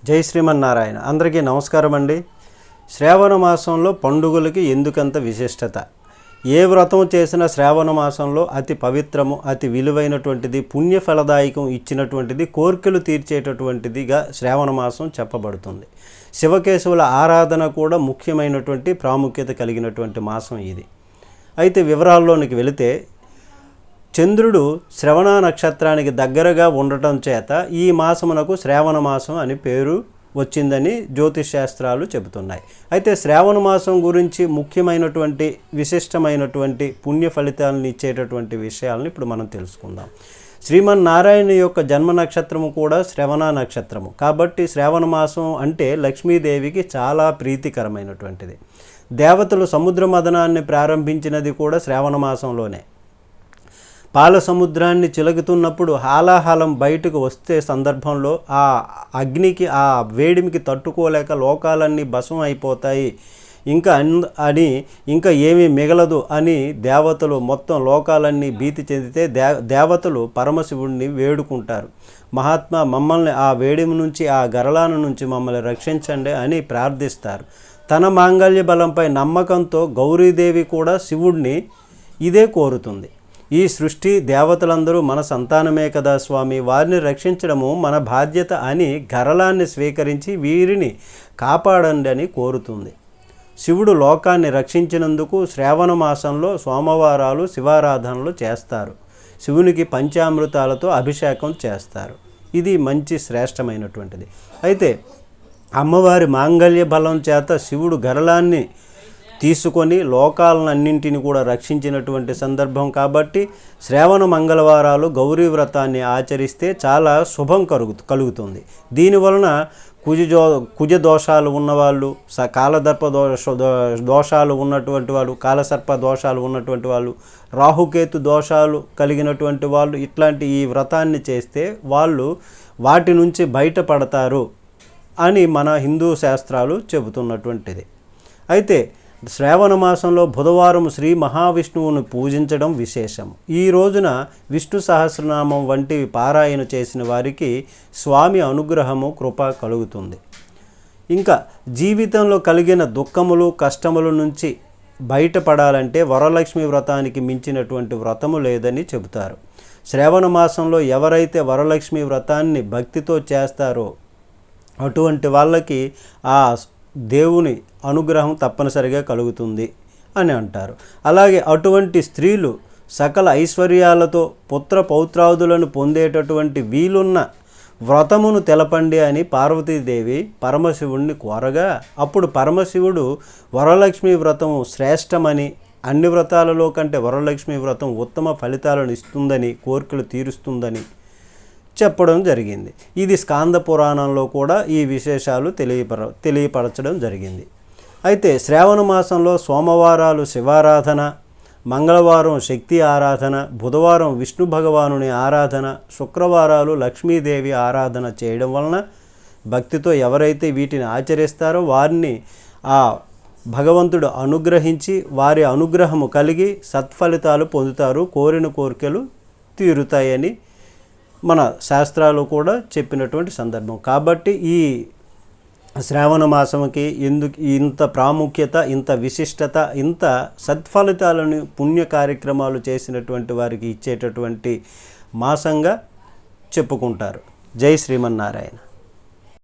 జై శ్రీమన్నారాయణ. అందరికీ నమస్కారం అండి. శ్రావణ మాసంలో పండుగలకి ఎందుకంత విశిష్టత? ఏ వ్రతం చేసినా శ్రావణ మాసంలో అతి పవిత్రము, అతి విలువైనటువంటిది, పుణ్యఫలదాయకం ఇచ్చినటువంటిది, కోరికలు తీర్చేటటువంటిదిగా శ్రావణ మాసం చెప్పబడుతుంది. శివకేశవుల ఆరాధన కూడా ముఖ్యమైనటువంటి ప్రాముఖ్యత కలిగినటువంటి మాసం ఇది. అయితే వివరాల్లోనికి వెళితే, చంద్రుడు శ్రవణ నక్షత్రానికి దగ్గరగా ఉండటం చేత ఈ మాసమునకు శ్రావణ మాసం అని పేరు వచ్చిందని జ్యోతిష్ శాస్త్రాలు చెబుతున్నాయి. అయితే శ్రావణ మాసం గురించి ముఖ్యమైనటువంటి విశిష్టమైనటువంటి పుణ్య ఫలితాలను ఇచ్చేటటువంటి విషయాలను ఇప్పుడు మనం తెలుసుకుందాం. శ్రీమన్నారాయణ యొక్క జన్మ నక్షత్రము కూడా శ్రవణ నక్షత్రము కాబట్టి శ్రావణ మాసం అంటే లక్ష్మీదేవికి చాలా ప్రీతికరమైనటువంటిది. దేవతలు సముద్ర మదనాన్ని ప్రారంభించినది కూడా శ్రావణ మాసంలోనే. పాల సముద్రాన్ని చిలుకుతున్నప్పుడు హాలాహలం బయటకు వస్తే సందర్భంలో ఆ అగ్నికి, ఆ వేడిమికి తట్టుకోలేక లోకాలన్నీ భస్మం అయిపోతాయి, ఇంకా ఏమీ మిగలదు అని దేవతలు మొత్తం లోకాలన్నీ భీతి చెందితే దేవతలు పరమశివుడిని వేడుకుంటారు. మహాత్మా, మమ్మల్ని ఆ వేడిమి నుంచి, ఆ గరళాల నుంచి మమ్మల్ని రక్షించండి అని ప్రార్థిస్తారు. తన మాంగళ్య బలంపై నమ్మకంతో గౌరీదేవి కూడా శివుడిని ఇదే కోరుతుంది. ఈ సృష్టి దేవతలందరూ మన సంతానమే కదా స్వామి, వారిని రక్షించడము మన బాధ్యత అని గరళాన్ని స్వీకరించి వీరిని కాపాడండి అని కోరుతుంది. శివుడు లోకాన్ని రక్షించినందుకు శ్రావణ మాసంలో సోమవారాలు శివారాధనలు చేస్తారు. శివునికి పంచామృతాలతో అభిషేకం చేస్తారు. ఇది మంచి శ్రేష్టమైనటువంటిది. అయితే అమ్మవారి మాంగళ్య బలం చేత శివుడు గరళాన్ని తీసుకొని లోకాలన్నింటిని కూడా రక్షించినటువంటి సందర్భం కాబట్టి శ్రావణ మంగళవారాలు గౌరీ వ్రతాన్ని ఆచరిస్తే చాలా శుభం కలుగుతుంది. దీనివలన కుజ దోషాలు ఉన్నవాళ్ళు, కాలదర్ప దోషాలు ఉన్నటువంటి వాళ్ళు, కాలసర్ప దోషాలు ఉన్నటువంటి వాళ్ళు, రాహుకేతు దోషాలు కలిగినటువంటి వాళ్ళు ఇట్లాంటి ఈ వ్రతాన్ని చేస్తే వాళ్ళు వాటి నుంచి బయటపడతారు అని మన హిందూ శాస్త్రాలు చెబుతున్నటువంటిది. అయితే శ్రావణ మాసంలో బుధవారం శ్రీ మహావిష్ణువును పూజించడం విశేషం. ఈ రోజున విష్ణు సహస్రనామం వంటివి పారాయణ చేసిన వారికి స్వామి అనుగ్రహము, కృప కలుగుతుంది. ఇంకా జీవితంలో కలిగిన దుఃఖములు, కష్టముల నుంచి బయటపడాలంటే వరలక్ష్మి వ్రతానికి మించినటువంటి వ్రతము లేదని చెబుతారు. శ్రావణ మాసంలో ఎవరైతే వరలక్ష్మి వ్రతాన్ని భక్తితో చేస్తారో అటువంటి వాళ్ళకి ఆ దేవుని అనుగ్రహం తప్పనిసరిగా కలుగుతుంది అని అంటారు. అలాగే అటువంటి స్త్రీలు సకల ఐశ్వర్యాలతో పుత్ర పౌత్రాదులను పొందేటటువంటి వీలున్న వ్రతమును తెలపండి అని పార్వతీదేవి పరమశివుణ్ణి కోరగా, అప్పుడు పరమశివుడు వరలక్ష్మి వ్రతము శ్రేష్టమని, అన్ని వ్రతాలలో కంటే వరలక్ష్మి వ్రతం ఉత్తమ ఫలితాలను ఇస్తుందని, కోరికలు తీరుస్తుందని చెప్పడం జరిగింది. ఇది స్కాంద పురాణంలో కూడా ఈ విశేషాలు తెలియపరచడం జరిగింది. అయితే శ్రావణ మాసంలో సోమవారాలు శివారాధన, మంగళవారం శక్తి ఆరాధన, బుధవారం విష్ణు భగవానుని ఆరాధన, శుక్రవారాలు లక్ష్మీదేవి ఆరాధన చేయడం వలన భక్తితో ఎవరైతే వీటిని ఆచరిస్తారో వారిని ఆ భగవంతుడు అనుగ్రహించి వారి అనుగ్రహము కలిగి సత్ఫలితాలు పొందుతారు, కోరిన కోరికలు తీరుతాయని మన శాస్త్రాలు కూడా చెప్పినటువంటి సందర్భం. కాబట్టి ఈ శ్రావణ మాసంకి ఎందుకు ఇంత ప్రాముఖ్యత, ఇంత విశిష్టత, ఇంత సత్ఫలితాలను పుణ్య కార్యక్రమాలు చేసినటువంటి వారికి ఇచ్చేటటువంటి మాసంగా చెప్పుకుంటారు. జై శ్రీమన్నారాయణ.